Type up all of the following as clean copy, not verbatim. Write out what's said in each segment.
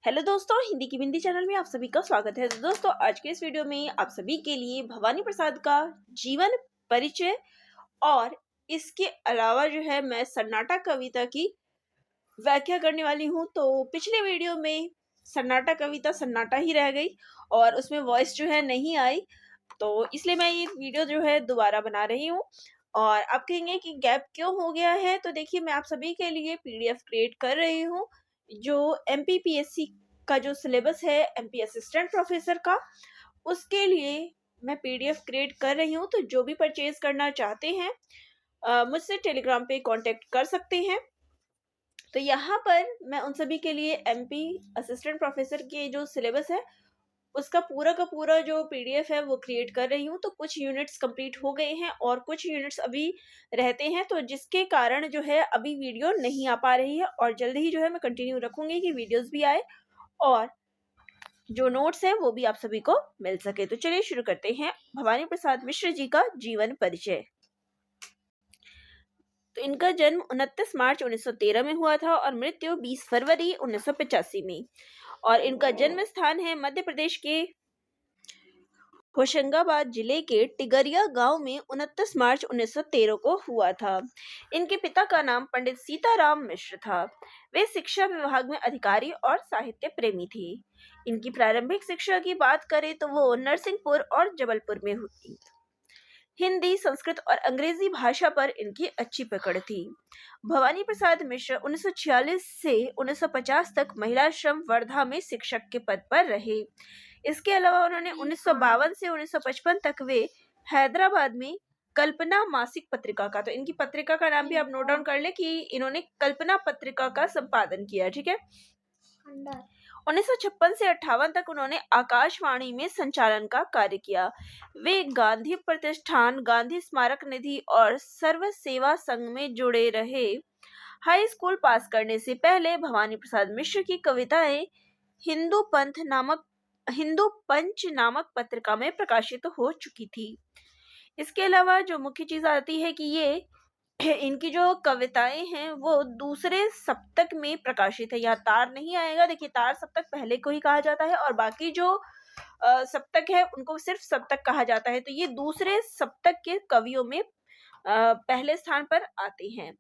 Hello दोस्तों, हिंदी की बिंदी channel में आप सभी का स्वागत है। तो दोस्तों, आज के इस वीडियो में आप सभी के लिए भवानी प्रसाद का जीवन परिचय और इसके अलावा जो है मैं सन्नाटा कविता की व्याख्या करने वाली हूँ। तो पिछले वीडियो में सन्नाटा कविता सन्नाटा ही रह गई और उसमें वॉइस जो है नहीं आई, तो इसलिए मैं ये वीडियो जो है दोबारा बना रही हूँ। और आप कहेंगे कि गैप क्यों हो गया है, तो देखिए मैं आप सभी के लिए पीडीएफ क्रिएट कर रही हूँ जो एमपीपीएससी का जो सिलेबस है एमपी असिस्टेंट प्रोफेसर का, उसके लिए मैं पीडीएफ क्रिएट कर रही हूँ। तो जो भी परचेज करना चाहते हैं मुझसे टेलीग्राम पे कांटेक्ट कर सकते हैं। तो यहाँ पर मैं उन सभी के लिए एमपी असिस्टेंट प्रोफेसर के जो सिलेबस है उसका पूरा का पूरा जो पीडीएफ है वो क्रिएट कर रही हूँ। तो कुछ यूनिट्स कंप्लीट हो गए हैं और कुछ यूनिट्स अभी रहते हैं, तो जिसके कारण जो है अभी वीडियो नहीं आ पा रही है और जल्द ही जो है मैं कंटिन्यू रखूंगी कि वीडियोस भी आए और जो नोट्स है वो भी आप सभी को मिल सके। तो चलिए शुरू करते हैं भवानी प्रसाद मिश्र जी का जीवन परिचय। तो इनका जन्म 29 मार्च 1913 में हुआ था और मृत्यु 20 फरवरी 1985 में। और इनका जन्म स्थान है मध्य प्रदेश के होशंगाबाद जिले के टिगरिया गांव में 29 मार्च 1913 को हुआ था। इनके पिता का नाम पंडित सीताराम मिश्र था। वे शिक्षा विभाग में अधिकारी और साहित्य प्रेमी थे। इनकी प्रारंभिक शिक्षा की बात करें तो वो नरसिंहपुर और जबलपुर में हुई। हिंदी, संस्कृत और अंग्रेजी भाषा पर इनकी अच्छी पकड़ थी। भवानी प्रसाद मिश्र 1946 से 1950 तक महिला श्रम वर्धा में शिक्षक के पद पर रहे। इसके अलावा उन्होंने 1952 से 1955 तक वे हैदराबाद में कल्पना मासिक पत्रिका का, तो इनकी पत्रिका का नाम भी आप नोट डाउन कर ले कि इन्होंने कल्पना पत्रिका का संपादन किया। ठीक है। 1956 से 58 तक उन्होंने आकाशवाणी में संचालन का कार्य किया। वे गांधी प्रतिष्ठान, गांधी स्मारक निधि और सर्व सेवा संघ में जुड़े रहे। हाई स्कूल पास करने से पहले भवानी प्रसाद मिश्र की कविताएं हिंदू पंच नामक पत्रिका में प्रकाशित हो चुकी थी। इसके अलावा जो मुख्य चीज आती है कि ये इनकी जो कविताएं हैं वो दूसरे सप्तक में प्रकाशित है। यहाँ तार नहीं आएगा, देखिए तार सप्तक पहले को ही कहा जाता है और बाकी जो सप्तक है उनको सिर्फ सप्तक कहा जाता है। तो ये दूसरे सप्तक के कवियों में पहले स्थान पर आते हैं।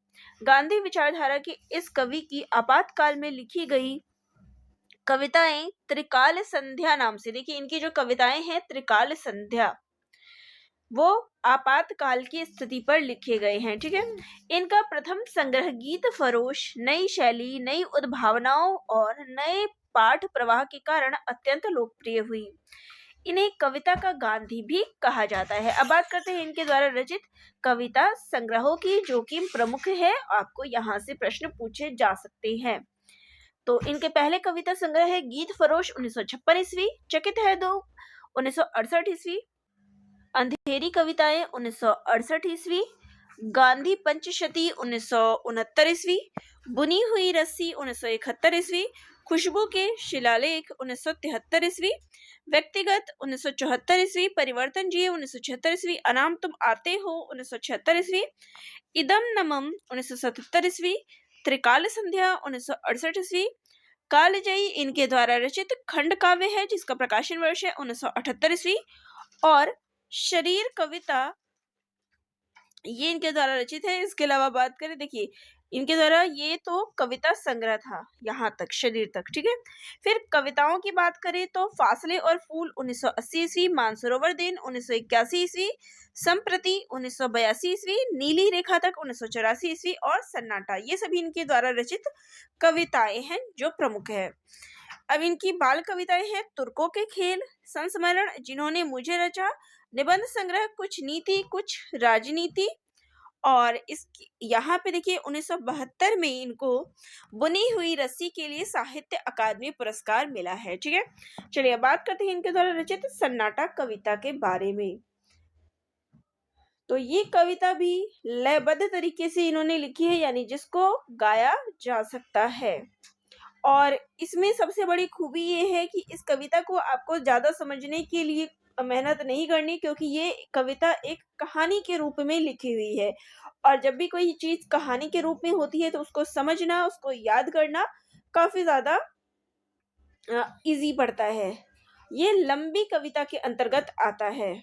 गांधी विचारधारा की इस कवि की आपातकाल में लिखी गई कविताएं त्रिकाल संध्या नाम से, देखिए इनकी जो कविताएं हैं त्रिकाल संध्या वो आपातकाल की स्थिति पर लिखे गए हैं। ठीक है। इनका प्रथम संग्रह गीत फरोश नई शैली, नई उद्भावनाओं और नए पाठ प्रवाह के कारण अत्यंत लोकप्रिय हुई। इन्हें कविता का गांधी भी कहा जाता है। अब बात करते हैं इनके द्वारा रचित कविता संग्रहों की, जो कि प्रमुख है, आपको यहाँ से प्रश्न पूछे जा सकते हैं। तो इनके पहले कविता संग्रह है गीत फरोश 1956 ईस्वी, चकित है दो 1968 ईस्वी, अंधेरी कविताएं 1968 ईस्वी, गांधी पंचशती 1969 ईस्वी, बुनी हुई रस्सी 1971 ईस्वी, खुशबू के शिलालेख 1973 ईस्वी, व्यक्तिगत 1974 ईस्वी, परिवर्तन जिए 1976 ईस्वी, अनाम तुम आते हो 1976 ईस्वी, इदम नमम 1977 ईस्वी, त्रिकाल संध्या 1968 ईस्वी, कालजयी इनके द्वारा रचित खंड काव्य है जिसका प्रकाशन वर्ष है 1978 ईस्वी, और शरीर कविता ये इनके द्वारा रचित है। इसके अलावा बात करें, देखिए इनके द्वारा ये तो कविता संग्रह था यहाँ तक, शरीर तक। ठीक है। फिर कविताओं की बात करें तो फासले और फूल 1980 ईस्वी, मानसरोवर दिन 1981 ईस्वी, संप्रति 1982 ईस्वी, नीली रेखा तक 1984 ईस्वी और सन्नाटा, ये सभी इनके द्वारा रचित कविताएं हैं जो प्रमुख है। अब इनकी बाल कविताएं हैं तुर्कों के खेल, संस्मरण, जिन्होंने मुझे रचा, निबंध संग्रह कुछ नीति कुछ राजनीति, और इस यहाँ पे देखिए 1972 में इनको बुनी हुई रस्सी के लिए साहित्य अकादमी पुरस्कार मिला है। ठीक है। चलिए अब बात करते हैं इनके द्वारा रचित सन्नाटा कविता के बारे में। तो ये कविता भी लयबद्ध तरीके से इन्होंने लिखी है, यानी जिसको गाया जा सकता है। और इसमें सबसे बड़ी खूबी ये है कि इस कविता को आपको ज्यादा समझने के लिए मेहनत नहीं करनी, क्योंकि ये कविता एक कहानी के रूप में लिखी हुई है और जब भी कोई चीज कहानी के रूप में होती है तो उसको समझना, उसको याद करना काफी ज्यादा इजी पड़ता है, ये लंबी कविता के अंतर्गत आता है।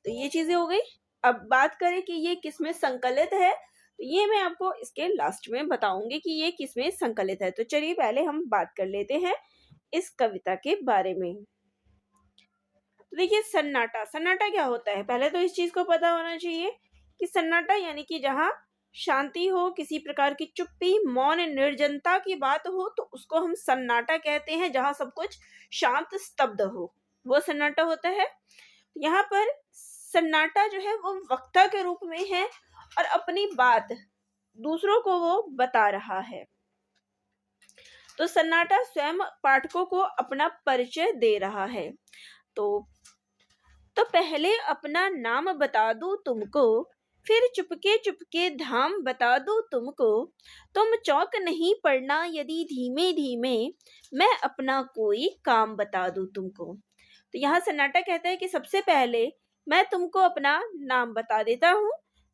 तो ये चीजें हो गई। अब बात करें कि ये किसमें संकलित है, तो ये मैं आपको इसके लास्ट में बताऊंगी कि ये किसमें संकलित है। तो चलिए पहले हम बात कर लेते हैं इस कविता के बारे में। तो देखिए, सन्नाटा, सन्नाटा क्या होता है, पहले तो इस चीज को पता होना चाहिए कि सन्नाटा यानी कि जहाँ शांति हो, किसी प्रकार की चुप्पी, मौन, निर्जनता की बात हो, तो उसको हम सन्नाटा कहते हैं। जहाँ सब कुछ शांत स्तब्ध हो, वो सन्नाटा होता है। यहाँ पर सन्नाटा जो है वो वक्ता के रूप में है और अपनी बात दूसरों को वो बता रहा है। तो सन्नाटा स्वयं पाठकों को अपना परिचय दे रहा है। तो पहले अपना नाम बता दूं तुमको, फिर चुपके चुपके धाम बता दूं तुमको। तुम चौक नहीं पड़ना यदि धीमे धीमे, मैं अपना कोई काम बता दूं तुमको। तो यहाँ सन्नाटा कहता है कि सबसे पहले मैं तुमको अपना नाम बता देता हूँ,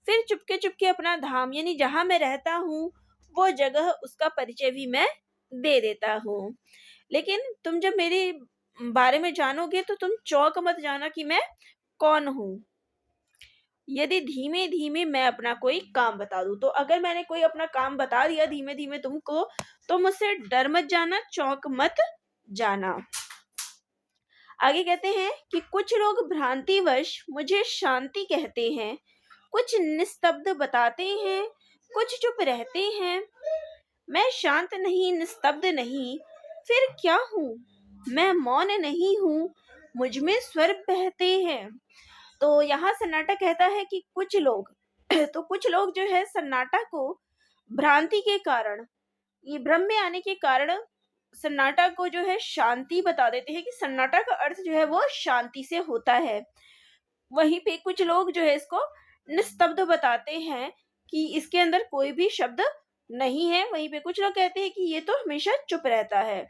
फिर चुपके चुपके अपना धाम यानी जहाँ मैं रहता हूँ वो जगह, उसका परिचय भी मैं दे देता हूँ। लेकिन तुम जब मेरे बारे में जानोगे तो तुम चौक मत जाना कि मैं कौन हूँ, यदि धीमे धीमे मैं अपना कोई काम बता दूं। तो अगर मैंने कोई अपना काम बता दिया धीमे धीमे तुमको, तो मुझसे डर मत जाना, चौक मत जाना। आगे कहते हैं कि कुछ लोग भ्रांतिवश मुझे शांति कहते हैं, कुछ निस्तब्ध बताते हैं, कुछ चुप रहते हैं। मैं शांत नहीं, निस्तब्ध नहीं, फिर क्या हूँ? मैं मौन नहीं हूँ, मुझ में स्वर बहते हैं। तो यहाँ सन्नाटा कहता है कि कुछ लोग तो कुछ लोग जो है सन्नाटा को भ्रांति के कारण, ये भ्रम में आने के कारण सन्नाटा को जो है शांति बता देते हैं कि सन्नाटा का अर्थ जो है वो शांति से होता है। वहीं पे कुछ लोग जो है इसको निस्तब्ध बताते हैं कि इसके अंदर कोई भी शब्द नहीं है। वहीं पे कुछ लोग कहते हैं कि ये तो हमेशा चुप रहता है।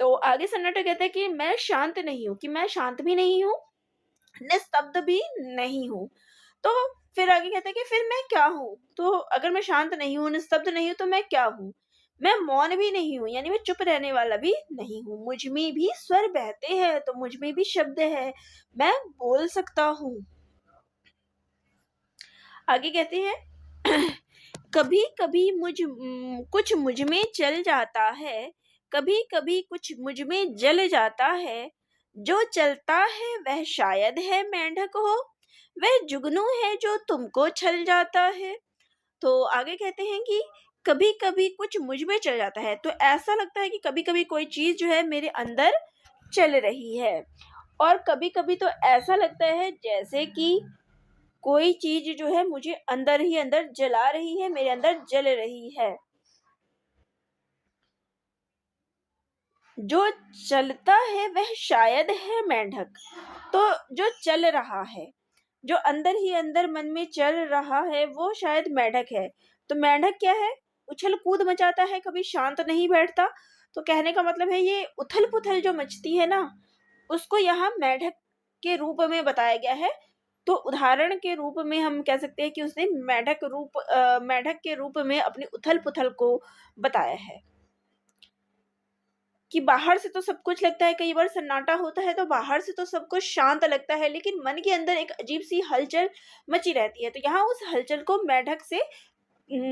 तो आगे सन्नाटा कहता है कि मैं शांत नहीं हूँ, कि मैं शांत भी नहीं हूँ, निस्तब्ध भी नहीं हूँ। तो फिर आगे कहता है कि फिर मैं क्या हूँ? तो अगर मैं शांत नहीं हूँ, निस्तब्ध नहीं हूँ, तो मैं क्या हूँ? मैं मौन भी नहीं हूँ, यानी मैं चुप रहने वाला भी नहीं हूँ। मुझ में भी स्वर बहते हैं, तो मुझ में भी शब्द है, मैं बोल सकता हूँ। आगे कहते हैं कभी कभी कुछ मुझ में चल जाता है, कभी कभी कुछ मुझ में जल जाता है। जो चलता है वह शायद है मेंढक हो, वह जुगनू है जो तुमको छल जाता है। तो आगे कहते हैं कि कभी कभी कुछ मुझ में चल जाता है, तो ऐसा लगता है कि कभी कभी कोई चीज जो है मेरे अंदर चल रही है, और कभी कभी तो ऐसा लगता है जैसे कि कोई चीज जो है मुझे अंदर ही अंदर जला रही है, मेरे अंदर जल रही है। जो चलता है वह शायद है मेंढक। तो जो चल रहा है, जो अंदर ही अंदर मन में चल रहा है, वो शायद मेंढक है। तो मेंढक क्या है? उछल कूद मचाता है, कभी शांत नहीं बैठता। तो कहने का मतलब है ये उथल पुथल जो मचती है ना, उसको यहाँ मेंढक के रूप में बताया गया है। तो उदाहरण के रूप में हम कह सकते हैं कि उसने मेंढक के रूप में अपनी उथल पुथल को बताया है। कि बाहर से तो सब कुछ लगता है, कई बार सन्नाटा होता है तो बाहर से तो सब कुछ शांत लगता है, लेकिन मन के अंदर एक अजीब सी हलचल मची रहती है। तो यहाँ उस हलचल को मेंढक से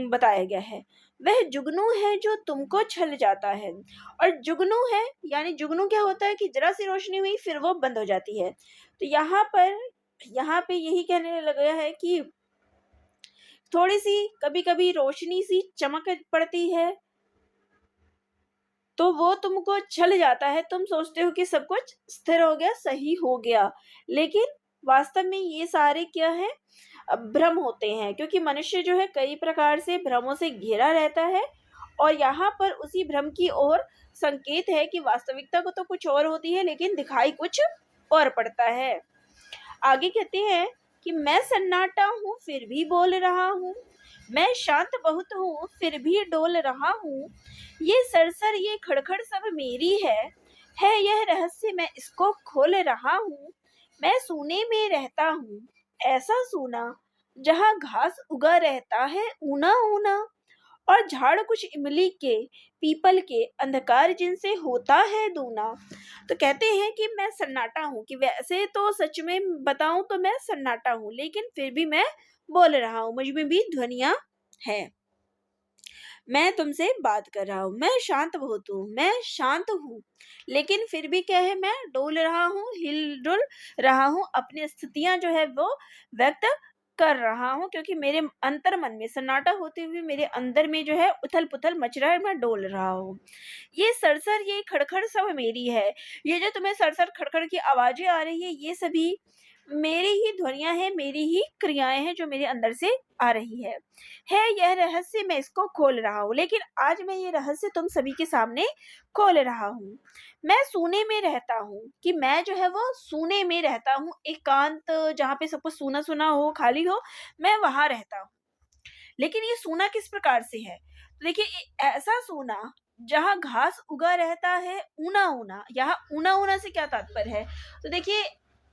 बताया गया है। वह जुगनू है जो तुमको छल जाता है। और जुगनू है यानी जुगनू क्या होता है कि जरा सी रोशनी हुई फिर वो बंद हो जाती है। तो यहाँ पे यही कहने लगा है कि थोड़ी सी कभी कभी रोशनी सी चमक पड़ती है तो वो तुमको छल जाता है, तुम सोचते हो कि सब कुछ स्थिर हो गया, सही हो गया, लेकिन वास्तव में ये सारे क्या है? भ्रम होते हैं, क्योंकि मनुष्य जो है कई प्रकार से भ्रमों से घिरा रहता है। और यहाँ पर उसी भ्रम की ओर संकेत है कि वास्तविकता को तो कुछ और होती है, लेकिन दिखाई कुछ और पड़ता है। आगे कहते हैं कि मैं सन्नाटा हूँ फिर भी बोल रहा हूँ, मैं शांत बहुत हूँ फिर भी डोल रहा हूँ। ये सरसर ये खड़खड़ सब मेरी है यह रहस्य मैं इसको खोल रहा हूँ। मैं सूने में रहता हूँ, ऐसा सूना जहाँ घास उगा रहता है ऊना ऊना, और झाड़ कुछ इमली के, पीपल के, अंधकार जिनसे होता है दूना। तो कहते हैं कि मैं सन्नाटा हूँ, कि वैसे तो सच में बताऊं तो मैं सन्नाटा हूँ, लेकिन फिर भी मैं बोल रहा हूँ, मुझ में भी ध्वनियां हैं। मैं तुमसे बात कर रहा हूँ, मैं शांत बहुत हूँ, मैं शांत हूँ, लेकिन फिर भी क्या है, मैं डोल रहा हूँ, हिल-डुल रहा हूँ, अपनी स्थितियाँ जो है वो व्यक्त कर रहा हूँ, क्योंकि मेरे अंतर मन में सन्नाटा होते हुए मेरे अंदर में जो है उथल-पुथल मच रहा है, मैं डोल रहा हूँ। ये सरसर, ये खड़-खड़ सब मेरी है। ये जो तुम्हें सरसर खड़-खड़ की आवाज़ें आ रही है, ये सभी मेरी ही ध्वनियाँ हैं, मेरी ही क्रियाएँ हैं जो मेरे अंदर से आ रही है। यह रहस्य, मैं इसको खोल रहा हूँ, लेकिन आज मैं ये रहस्य तुम सभी के सामने खोल रहा हूँ। मैं सूने में रहता हूँ, कि मैं जो है वो सूने में रहता हूँ, एकांत जहाँ पे सब कुछ सूना-सूना हो, खाली हो, मैं वहाँ रहता हूँ। लेकिन ये सूना किस प्रकार से है? तो देखिए ऐसा सूना जहाँ घास उगा रहता है ऊना-ऊना। यहाँ ऊना-ऊना से क्या तात्पर्य है? तो देखिए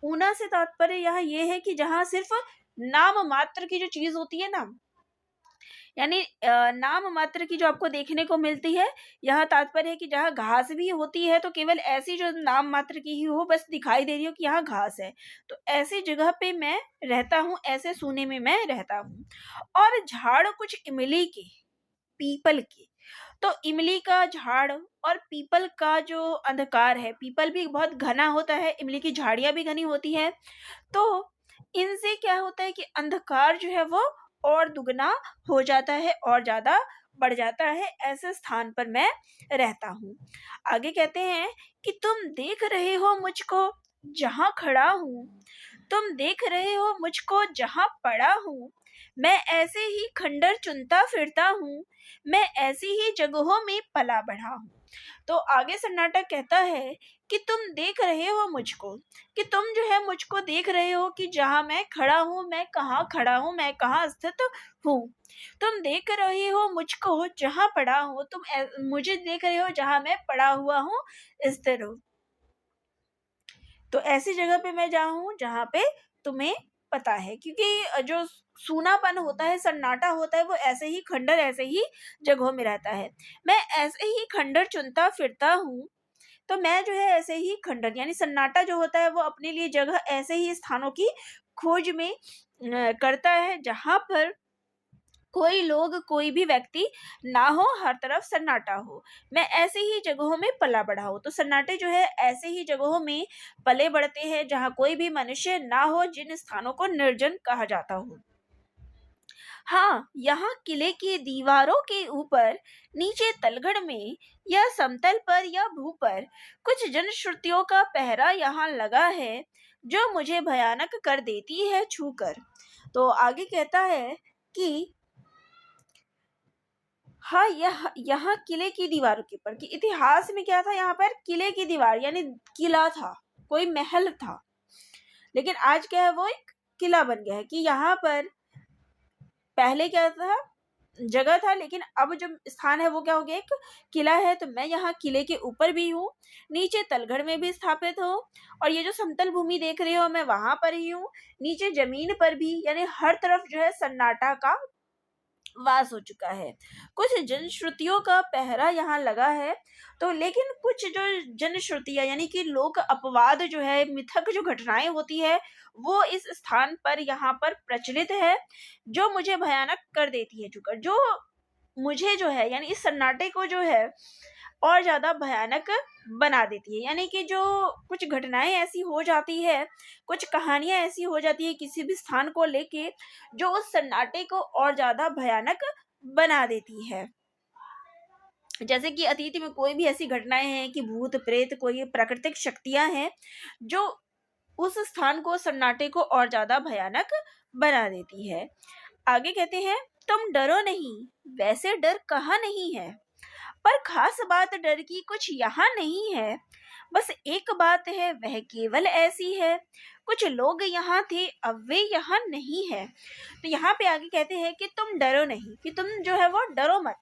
ऊना से तात्पर्य यहाँ ये है कि जहाँ सिर्फ नाम मात्र की जो चीज़ होती है ना, यानी नाम मात्र की जो आपको देखने को मिलती है, यहाँ तात्पर्य है कि जहाँ घास भी होती है तो केवल ऐसी जो नाम मात्र की ही हो, बस दिखाई दे रही हो कि यहाँ घास है। तो ऐसी जगह पे मैं रहता हूँ, ऐसे सूने में मैं रहता हूँ। और झाड़ कुछ इमली के, पीपल के। तो इमली का झाड़ और पीपल का जो अंधकार है, पीपल भी बहुत घना होता है, इमली की झाड़ियाँ भी घनी होती है। तो इनसे क्या होता है कि अंधकार जो है वो और दुगना हो जाता है और ज़्यादा बढ़ जाता है, ऐसे स्थान पर मैं रहता हूँ। आगे कहते हैं कि तुम देख रहे हो मुझको जहाँ खड़ा हूँ, तुम देख रहे हो मुझको जहाँ पड़ा हूँ, मैं ऐसे ही खंडर चुनता फिरता हूँ, मैं ऐसी ही जगहों में पला बढ़ा हूँ। तो आगे सन्नाटा कहता है कि तुम देख रहे हो मुझको, कि तुम जो है मुझको देख रहे हो कि जहाँ मैं खड़ा हूँ, मैं कहाँ खड़ा हूँ, मैं कहाँ स्थित हूँ। तुम देख रहे हो मुझको जहाँ पड़ा हूँ, मुझे देख रहे हो जहाँ मैं पड़ा हुआ हूँ, स्थिर हूँ। तो ऐसी जगह पे मैं जाऊँ जहाँ पे तुम्हें पता है, क्योंकि जो सूनापन होता है, सन्नाटा होता है, वो ऐसे ही खंडर ऐसे ही जगहों में रहता है। मैं ऐसे ही खंडर चुनता फिरता हूँ, तो मैं जो है ऐसे ही खंडर यानी सन्नाटा जो होता है वो अपने लिए जगह ऐसे ही स्थानों की खोज में करता है जहाँ पर कोई लोग, कोई भी व्यक्ति ना हो, हर तरफ सन्नाटा हो। मैं ऐसे ही जगहों में पला बढ़ा हूँ। तो सन्नाटे जो है ऐसे ही जगहों में पले बढ़ते हैं जहाँ कोई भी मनुष्य ना हो, जिन स्थानों को निर्जन कहा जाता हो। हाँ, यहाँ किले की दीवारों के ऊपर, नीचे तलघड़ में, या समतल पर या भू पर, कुछ जनश्रुतियों का पहरा यहाँ लगा है, जो मुझे भयानक कर देती है छूकर। तो आगे कहता है कि हाँ, यहाँ किले की दीवारों के ऊपर, कि इतिहास में क्या था, यहाँ पर किले की दीवार यानी किला था, कोई महल था, लेकिन आज क्या है, वो एक किला बन गया है। कि यहाँ पर पहले क्या था, जगह था, लेकिन अब जो स्थान है वो क्या हो गया, एक किला है। तो मैं यहाँ किले के ऊपर भी हूँ, नीचे तलघड़ में भी स्थापित हूँ, और ये जो समतल भूमि देख रहे हो मैं वहां पर ही हूँ, नीचे जमीन पर भी, यानी हर तरफ जो है सन्नाटा का वास हो चुका है। कुछ जनश्रुतियों का पहरा यहाँ लगा है। तो लेकिन कुछ जो जनश्रुतियाँ यानी कि लोक अपवाद जो है, मिथक जो घटनाएं होती है, वो इस स्थान पर यहाँ पर प्रचलित है, जो मुझे भयानक कर देती है चुका, जो मुझे जो है यानी इस सन्नाटे को जो है और ज़्यादा भयानक बना देती है। यानी कि जो कुछ घटनाएँ ऐसी हो जाती है, कुछ कहानियाँ ऐसी हो जाती है किसी भी स्थान को लेके, जो उस सन्नाटे को और ज़्यादा भयानक बना देती है। जैसे कि अतीत में कोई भी ऐसी घटनाएँ हैं कि भूत-प्रेत, कोई प्राकृतिक शक्तियाँ हैं, जो उस स्थान को, सन्नाटे को और ज़्यादा भयानक बना देती है। आगे कहते हैं, तुम डरो नहीं, वैसे डर कहाँ नहीं है। पर खास बात डर की कुछ यहाँ नहीं है, बस एक बात है, वह केवल ऐसी है, कुछ लोग यहाँ थे, अब वे यहाँ नहीं है। तो यहाँ पे आगे कहते हैं कि तुम डरो नहीं, कि तुम जो है वो डरो मत।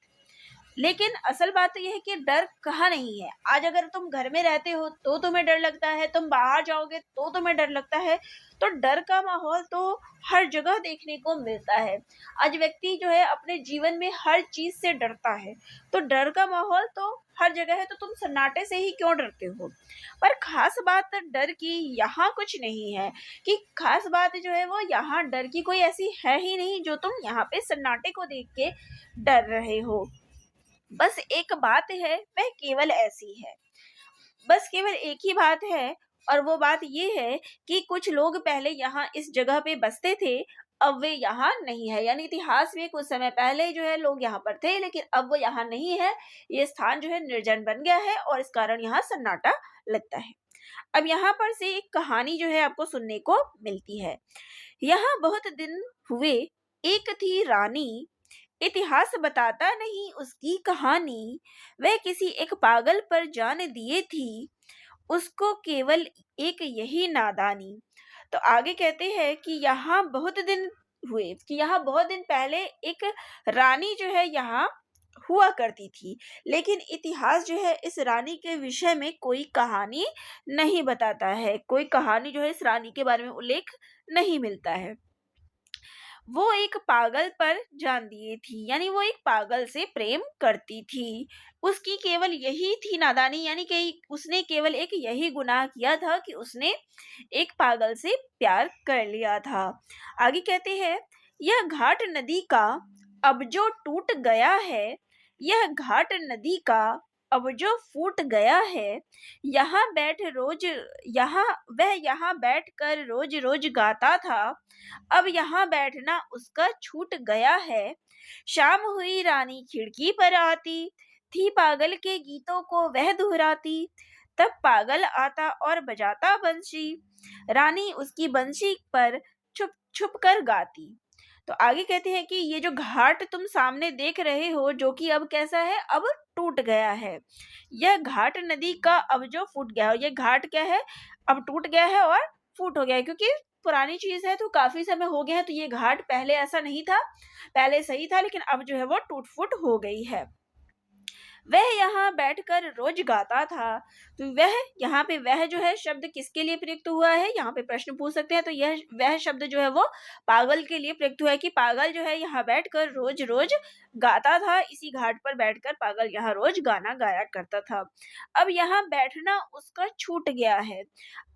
लेकिन असल बात तो ये है कि डर कहाँ नहीं है। आज अगर तुम घर में रहते हो तो तुम्हें डर लगता है, तुम बाहर जाओगे तो तुम्हें डर लगता है। तो डर का माहौल तो हर जगह देखने को मिलता है। आज व्यक्ति जो है अपने जीवन में हर चीज से डरता है, तो डर का माहौल तो हर जगह है, तो तुम सन्नाटे से ही क्यों डरते हो। पर खास बात डर की यहाँ कुछ नहीं है, कि खास बात जो है वो यहाँ डर की कोई ऐसी है ही नहीं जो तुम यहाँ पे सन्नाटे को देख के डर रहे हो। बस एक बात है, वह केवल ऐसी है। बस केवल एक ही बात है, और वो बात ये है कि कुछ लोग पहले यहाँ इस जगह पे बसते थे, अब वे यहाँ नहीं है। यानी इतिहास में कुछ समय पहले जो है लोग यहाँ पर थे, लेकिन अब वो यहाँ नहीं है। ये स्थान जो है निर्जन बन गया है और इस कारण यहाँ सन्नाटा लगता है। अब यहाँ पर से एक कहानी जो है आपको सुनने को मिलती है। यहाँ बहुत दिन हुए, एक थी रानी, इतिहास बताता नहीं उसकी कहानी, वह किसी एक पागल पर जान दिए थी, उसको केवल एक यही नादानी। तो आगे कहते हैं कि यहाँ बहुत दिन हुए, कि यहाँ बहुत दिन पहले एक रानी जो है यहाँ हुआ करती थी, लेकिन इतिहास जो है इस रानी के विषय में कोई कहानी नहीं बताता है। कोई कहानी जो है इस रानी के बारे में उल्लेख नहीं मिलता है। वो एक पागल पर जान दिए थी, यानी वो एक पागल से प्रेम करती थी। उसकी केवल यही थी नादानी, यानी कि उसने केवल एक यही गुनाह किया था कि उसने एक पागल से प्यार कर लिया था। आगे कहते हैं, यह घाट नदी का अब जो टूट गया है, यह घाट नदी का अब जो फूट गया है, यहाँ बैठ रोज यहाँ वह यहाँ बैठ कर रोज रोज गाता था, अब यहाँ बैठना उसका छूट गया है। शाम हुई रानी खिड़की पर आती थी, पागल के गीतों को वह दोहराती, तब पागल आता और बजाता बंशी, रानी उसकी बंशी पर छुप छुप कर गाती। तो आगे कहते हैं कि ये जो घाट तुम सामने देख रहे हो, जो कि अब कैसा है, अब टूट गया है। यह घाट नदी का अब जो फूट गया है, ये घाट क्या है, अब टूट गया है और फूट हो गया है, क्योंकि पुरानी चीज है तो काफी समय हो गया है। तो ये घाट पहले ऐसा नहीं था, पहले सही था, लेकिन अब जो है वो टूट फूट हो गई है। वह यहाँ बैठकर रोज गाता था। तो वह यहाँ पे वह जो है शब्द किसके लिए प्रयुक्त हुआ है, यहाँ पे प्रश्न पूछ सकते हैं। तो यह वह शब्द जो है वो पागल के लिए प्रयुक्त हुआ है, कि पागल जो है यहाँ बैठकर रोज रोज गाता था। इसी घाट पर बैठकर पागल यहाँ रोज गाना गाया करता था। अब यहाँ बैठना उसका छूट गया है।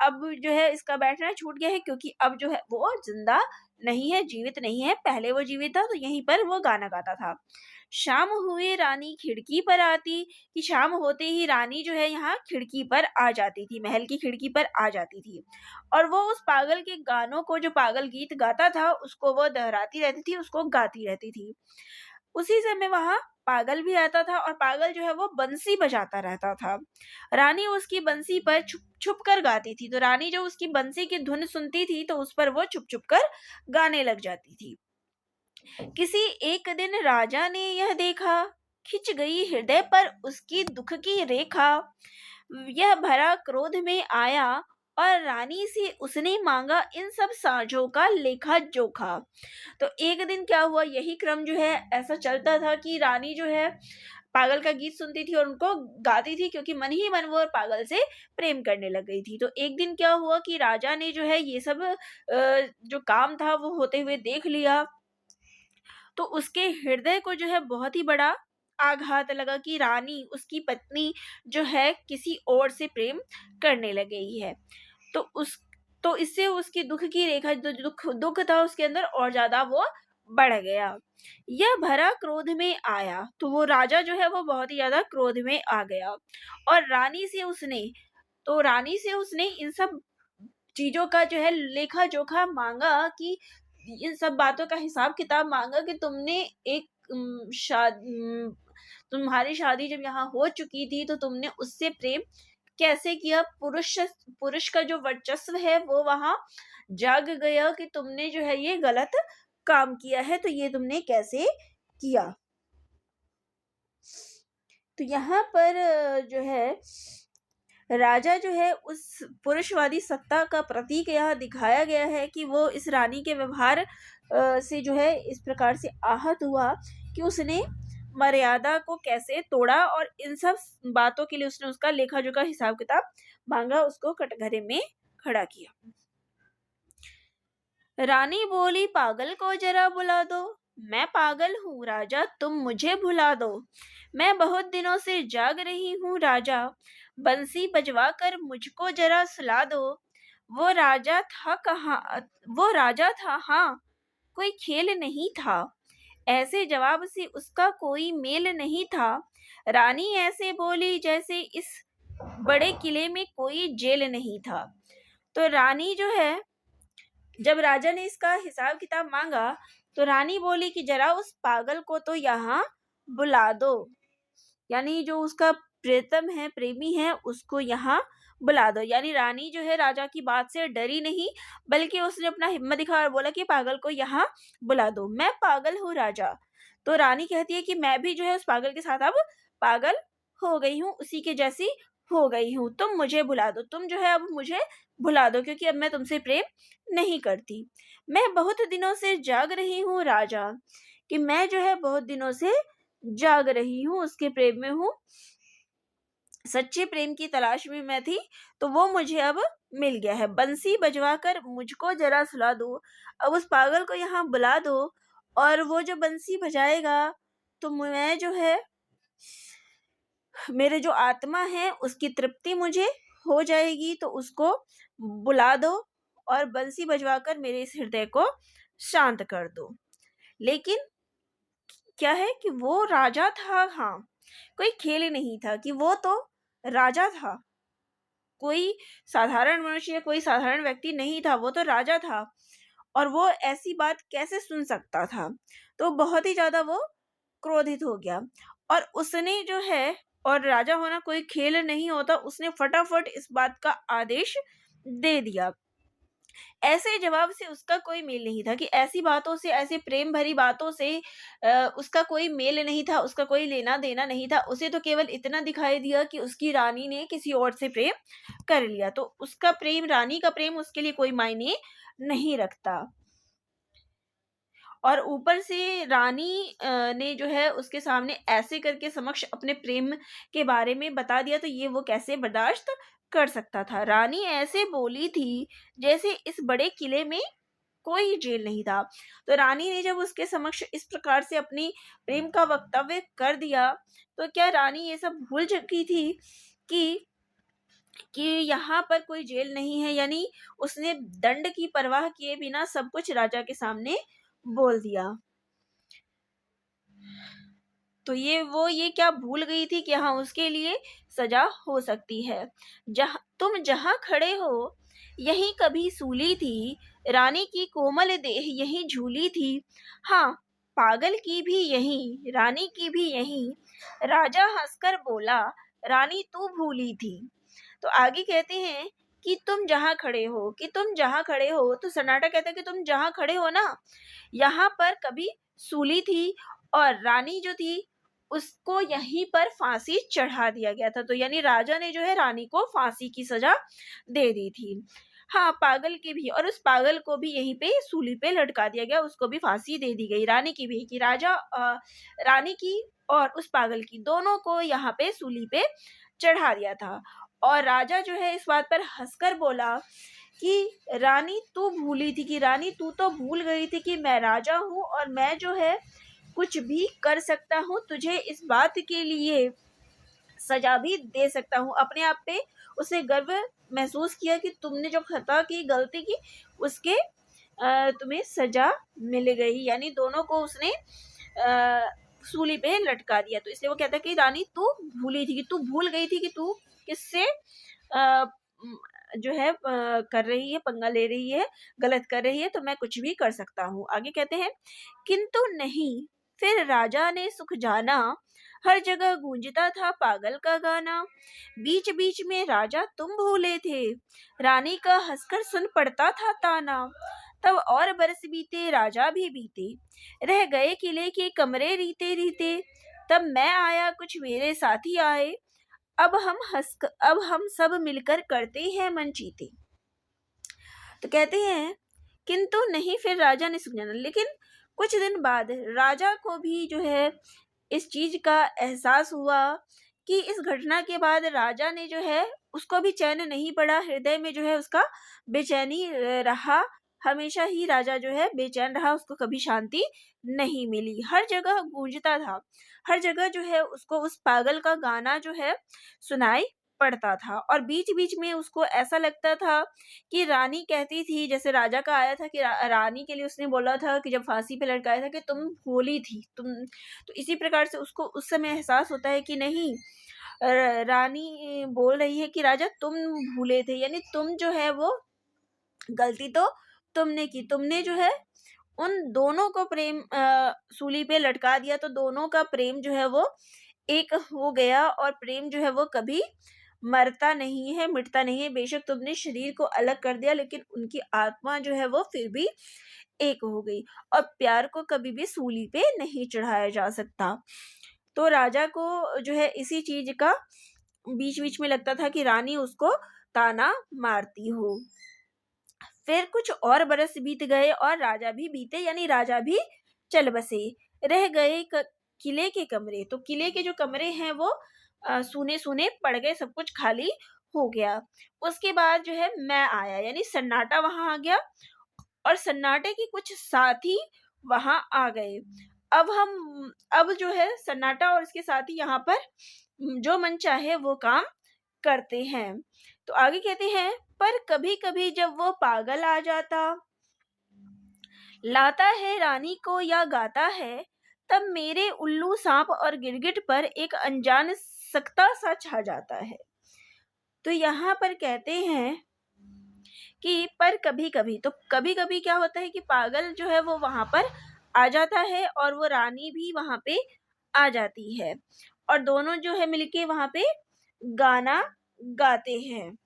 अब जो है इसका बैठना छूट गया है, क्योंकि अब जो है वो जिंदा नहीं है, जीवित नहीं है। पहले वो जीवित था तो यहीं पर वो गाना गाता था। शाम हुए रानी खिड़की पर आती, कि शाम होते ही रानी जो है यहाँ खिड़की पर आ जाती थी, महल की खिड़की पर आ जाती थी, और वो उस पागल के गानों को, जो पागल गीत गाता था, उसको वो दोहराती रहती थी, उसको गाती रहती थी। उसी समय वहां पागल भी आता था, और पागल जो है वो बंसी बजाता रहता था। रानी उसकी बंसी पर छुप छुप कर गाती थी। तो रानी जो उसकी बंसी की धुन सुनती थी तो उस पर वो छुप छुप कर गाने लग जाती थी। किसी एक दिन राजा ने यह देखा, खिंच गई हृदय पर उसकी दुख की रेखा, यह भरा क्रोध में आया और रानी से उसने मांगा इन सब साझों का लेखा जोखा। तो एक दिन क्या हुआ, यही क्रम जो है ऐसा चलता था कि रानी जो है पागल का गीत सुनती थी और उनको गाती थी, क्योंकि मन ही मन वो पागल से प्रेम करने लग गई थी। तो एक दिन क्या हुआ कि राजा ने जो है ये सब जो काम था वो होते हुए देख लिया, तो उसके हृदय को जो है बहुत ही बड़ा आघात लगा कि रानी, उसकी पत्नी जो है किसी और से प्रेम करने लग गई है। तो उस तो इससे उसकी दुख की रेखा, जो दुख दुख था उसके अंदर और ज्यादा वो बढ़ गया। यह भरा क्रोध में आया, तो वो राजा जो है वो बहुत ही ज्यादा क्रोध में आ गया, और रानी से उसने इन सब चीजों का जो है लेखा जोखा मांगा, कि इन सब बातों का हिसाब किताब मांगा, कि तुमने एक तुम्हारी शादी जब यहाँ हो चुकी थी तो तुमने उससे प्रेम कैसे किया। पुरुष का जो वर्चस्व है वो वहां जाग गया, कि तुमने जो है ये गलत काम किया है, तो ये तुमने कैसे किया। तो यहाँ पर जो है राजा जो है उस पुरुषवादी सत्ता का प्रतीक यहाँ दिखाया गया है, कि वो इस रानी के व्यवहार से जो है इस प्रकार से आहत हुआ कि उसने मर्यादा को कैसे तोड़ा, और इन सब बातों के लिए उसने उसका लेखा जोखा हिसाब किताब मांगा, उसको कटघरे में खड़ा किया। रानी बोली, पागल को जरा बुला दो। मैं पागल हूँ राजा, तुम मुझे भुला दो। मैं बहुत दिनों से जाग रही हूँ राजा, बंसी बजवा कर मुझको जरा सुला दो। वो राजा था कहाँ, वो राजा था हाँ, कोई खेल नहीं था। ऐसे जवाब से उसका कोई मेल नहीं था। रानी ऐसे बोली जैसे इस बड़े किले में कोई जेल नहीं था। तो रानी जो है, जब राजा ने इसका हिसाब किताब मांगा तो रानी बोली कि जरा उस पागल को तो यहाँ बुला दो, यानी जो उसका प्रीतम है, प्रेमी है, उसको यहाँ बुला दो। यानी रानी जो है राजा की बात से डरी नहीं, बल्कि उसने अपना हिम्मत दिखाया और बोला कि पागल को यहाँ बुला दो। मैं पागल हूँ राजा। तो रानी कहती है कि मैं भी जो है उस पागल के साथ अब पागल हो गई हूँ, उसी के जैसी हो गई हूँ। तुम मुझे बुला दो, तुम जो है अब मुझे भुला दो, क्योंकि अब मैं तुमसे प्रेम नहीं करती। मैं बहुत दिनों से जाग रही हूँ राजा, कि मैं जो है बहुत दिनों से जाग रही हूँ, उसके प्रेम में हूँ, सच्चे प्रेम की तलाश में मैं थी, तो वो मुझे अब मिल गया है। बंसी बजवा कर मुझको जरा सुला दो। अब उस पागल को यहाँ बुला दो, और वो जो बंसी बजाएगा तो मैं जो है, मेरे जो आत्मा है उसकी तृप्ति मुझे हो जाएगी। तो उसको बुला दो और बंसी बजवाकर मेरे इस हृदय को शांत कर दो। लेकिन क्या है कि वो राजा था हाँ, कोई खेल नहीं था, कि वो तो राजा था, कोई साधारण मनुष्य, कोई साधारण व्यक्ति नहीं था, वो तो राजा था। और वो ऐसी बात कैसे सुन सकता था? तो बहुत ही ज्यादा वो क्रोधित हो गया, और उसने जो है, और राजा होना कोई खेल नहीं होता, उसने फटाफट इस बात का आदेश दे दिया। ऐसे जवाब से उसका कोई मेल नहीं था, कि ऐसी बातों से, ऐसे प्रेम भरी बातों से उसका कोई मेल नहीं था, उसका कोई लेना देना नहीं था। उसे तो केवल इतना दिखाई दिया कि उसकी रानी ने किसी और से प्रेम कर लिया, तो उसका प्रेम, रानी का प्रेम उसके लिए कोई मायने नहीं रखता। और ऊपर से रानी ने जो है उसके सामने ऐसे करके समक्ष अपने प्रेम के बारे में बता दिया, तो ये वो कैसे बर्दाश्त कर सकता था। रानी ऐसे बोली थी जैसे इस बड़े किले में कोई जेल नहीं था। तो रानी ने जब उसके समक्ष इस प्रकार से अपनी प्रेम का वक्तव्य कर दिया, तो क्या रानी ये सब भूल चुकी थी कि यहाँ पर कोई जेल नहीं है? यानी उसने दंड की परवाह किए बिना सब कुछ राजा के सामने बोल दिया। तो ये क्या भूल गई थी कि हाँ, उसके लिए सजा हो सकती है। जहां खड़े हो यहीं कभी सूली थी, रानी की कोमल देह यहीं झूली थी। हाँ, पागल की भी यहीं, रानी की भी यहीं। राजा हंसकर बोला, रानी तू भूली थी। तो आगे कहते हैं कि तुम जहां खड़े हो, कि तुम जहां खड़े हो, तो सन्नाटा कहता है कि तुम जहां खड़े हो ना, यहाँ पर कभी सूली थी, और रानी जो थी उसको यहीं पर फांसी चढ़ा दिया गया था। तो यानी राजा ने जो है रानी को फांसी की सजा दे दी थी। हाँ, पागल की भी, और उस पागल को भी यहीं पे सूली पे लटका दिया गया, उसको भी फांसी दे दी गई। रानी की भी, कि रानी की और उस पागल की, दोनों को यहाँ पे सूली पे चढ़ा दिया था। और राजा जो है इस बात पर हंसकर बोला कि रानी तू भूली थी, कि रानी तू तो भूल गई थी कि मैं राजा हूँ, और मैं जो है कुछ भी कर सकता हूँ, तुझे इस बात के लिए सजा भी दे सकता हूँ। अपने आप पे उसे गर्व महसूस किया कि तुमने जो खता की, गलती की, उसके तुम्हें सजा मिल गई। यानी दोनों को उसने सूली पे लटका दिया। तो इसलिए वो कहता है कि रानी तू भूली थी, कि तू भूल गई थी कि तू किससे जो है कर रही है, पंगा ले रही है, गलत कर रही है, तो मैं कुछ भी कर सकता हूँ। आगे कहते हैं, किंतु नहीं, फिर राजा ने सुख जाना, हर जगह गूंजता था पागल का गाना। बीच बीच में राजा तुम भूले थे, रानी का हंसकर सुन पड़ता था ताना। तब और बरस बीते, राजा भी बीते, रह गए किले के कमरे रीते रीते। तब मैं आया, कुछ मेरे साथी आए, अब हम सब मिलकर करते हैं मन जीते। तो कहते हैं, किंतु नहीं, फिर राजा ने सुख जाना। लेकिन कुछ दिन बाद राजा को भी जो है इस चीज का एहसास हुआ कि इस घटना के बाद राजा ने जो है उसको भी चैन नहीं पड़ा, हृदय में जो है उसका बेचैनी रहा। हमेशा ही राजा जो है बेचैन रहा, उसको कभी शांति नहीं मिली, हर जगह गूंजता था, हर जगह जो है उसको उस पागल का गाना जो है सुनाई पड़ता था। और बीच बीच में उसको ऐसा लगता था कि रानी कहती थी, जैसे राजा का आया था कि रानी के लिए उसने बोला था कि जब फांसी पे लटकाया था कि तुम भोली थी तुम, तो इसी प्रकार से उसको उस समय एहसास होता है कि नहीं, रानी बोल रही है कि राजा तुम भूले थे, यानी तुम जो है वो गलती तो तुमने की, तुमने जो है उन दोनों को प्रेम सूली पे लटका दिया, तो दोनों का प्रेम जो है वो एक हो गया, और प्रेम जो है वो कभी मरता नहीं है, मिटता नहीं है। बेशक तुमने शरीर को अलग कर दिया, लेकिन उनकी आत्मा जो है वो फिर भी एक हो गई, और प्यार को कभी भी सूली पे नहीं चढ़ाया जा सकता। तो राजा को जो है इसी चीज का बीच बीच में लगता था कि रानी उसको ताना मारती हो। फिर कुछ और बरस बीत गए और राजा भी बीते, यानी राजा भी चल बसे। रह गए किले के कमरे, तो किले के जो कमरे हैं वो सूने सूने पड़ गए, सब कुछ खाली हो गया। उसके बाद जो है मैं आया, यानी सन्नाटा वहां आ गया, और सन्नाटे के कुछ साथी वहां आ गए। अब जो है सन्नाटा और इसके साथी यहाँ पर जो मन चाहे वो काम करते हैं। तो आगे कहते हैं, पर कभी कभी जब वो पागल आ जाता, लाता है रानी को या गाता है, तब मेरे उल्लू सांप और गिरगिट पर एक अनजान सख्ता सा छा जाता है। तो यहाँ पर कहते हैं कि पर कभी कभी, तो कभी कभी क्या होता है कि पागल जो है वो वहां पर आ जाता है, और वो रानी भी वहां पे आ जाती है, और दोनों जो है मिलके वहां पे गाना गाते हैं।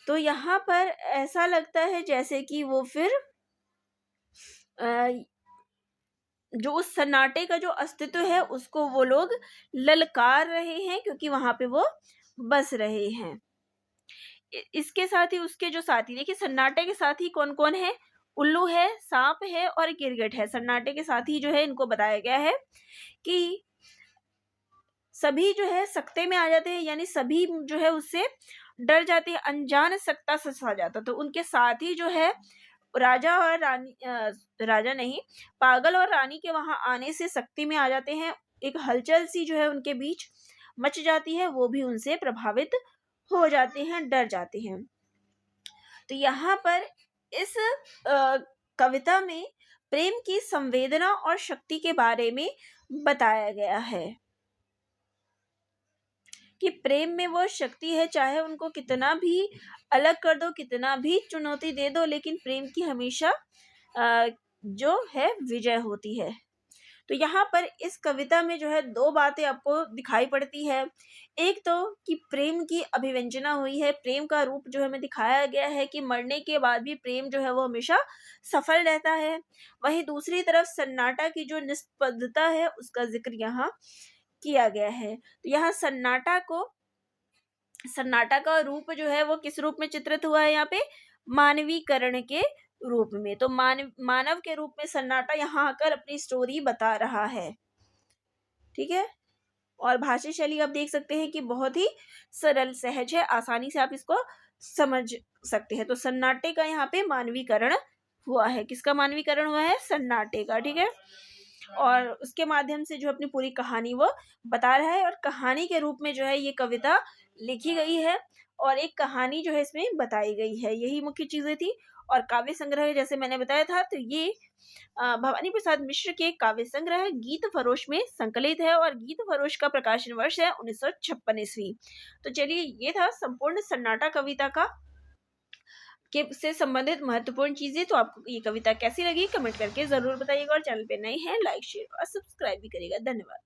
तो यहाँ पर ऐसा लगता है जैसे कि वो फिर जो उस सन्नाटे का जो अस्तित्व है उसको वो लोग ललकार रहे हैं, क्योंकि वहां पे वो बस रहे हैं। इसके साथ ही उसके जो साथी, देखिए सन्नाटे के साथी कौन कौन है, उल्लू है, सांप है और गिरगिट है। सन्नाटे के साथी जो है इनको बताया गया है कि सभी जो है सकते में आ जाते हैं, यानी सभी जो है उससे डर जाते हैं, अनजान सकता सा जाता। तो उनके साथ ही जो है राजा और रानी, राजा नहीं, पागल और रानी के वहां आने से सकती में आ जाते हैं। एक हलचल सी जो है उनके बीच मच जाती है, वो भी उनसे प्रभावित हो जाते हैं, डर जाते हैं। तो यहाँ पर इस कविता में प्रेम की संवेदना और शक्ति के बारे में बताया गया है कि प्रेम में वो शक्ति है, चाहे उनको कितना भी अलग कर दो, कितना भी चुनौती दे दो, लेकिन प्रेम की हमेशा जो है विजय होती है। तो यहाँ पर इस कविता में जो है दो बातें आपको दिखाई पड़ती है। एक तो कि प्रेम की अभिव्यंजना हुई है, प्रेम का रूप जो हमें दिखाया गया है कि मरने के बाद भी प्रेम जो है वो हमेशा सफल रहता है। वहीं दूसरी तरफ सन्नाटा की जो निष्पद्धता है उसका जिक्र यहाँ किया गया है। तो यहाँ सन्नाटा का रूप जो है वो किस रूप में चित्रित हुआ है, यहाँ पे मानवीकरण के रूप में। तो मानव के रूप में सन्नाटा यहाँ आकर अपनी स्टोरी बता रहा है। ठीक है, और भाषा शैली आप देख सकते हैं कि बहुत ही सरल सहज है, आसानी से आप इसको समझ सकते हैं। तो सन्नाटे का यहाँ पे मानवीकरण हुआ है। किसका मानवीकरण हुआ है? सन्नाटे का। ठीक है, और उसके माध्यम से जो अपनी पूरी कहानी वो बता रहा है, और कहानी के रूप में जो है ये कविता लिखी गई है, और एक कहानी जो है इसमें बताई गई है। यही मुख्य चीजें थी। और काव्य संग्रह जैसे मैंने बताया था, तो ये भवानी प्रसाद मिश्र के काव्य संग्रह गीत फरोश में संकलित है, और गीत फरोश का प्रकाशन वर्ष है 1956 ईस्वी। तो चलिए, ये था संपूर्ण सन्नाटा कविता का के से संबंधित महत्वपूर्ण चीजें। तो आपको ये कविता कैसी लगी कमेंट करके जरूर बताइएगा, और चैनल पे नए हैं लाइक शेयर और सब्सक्राइब भी करिएगा। धन्यवाद।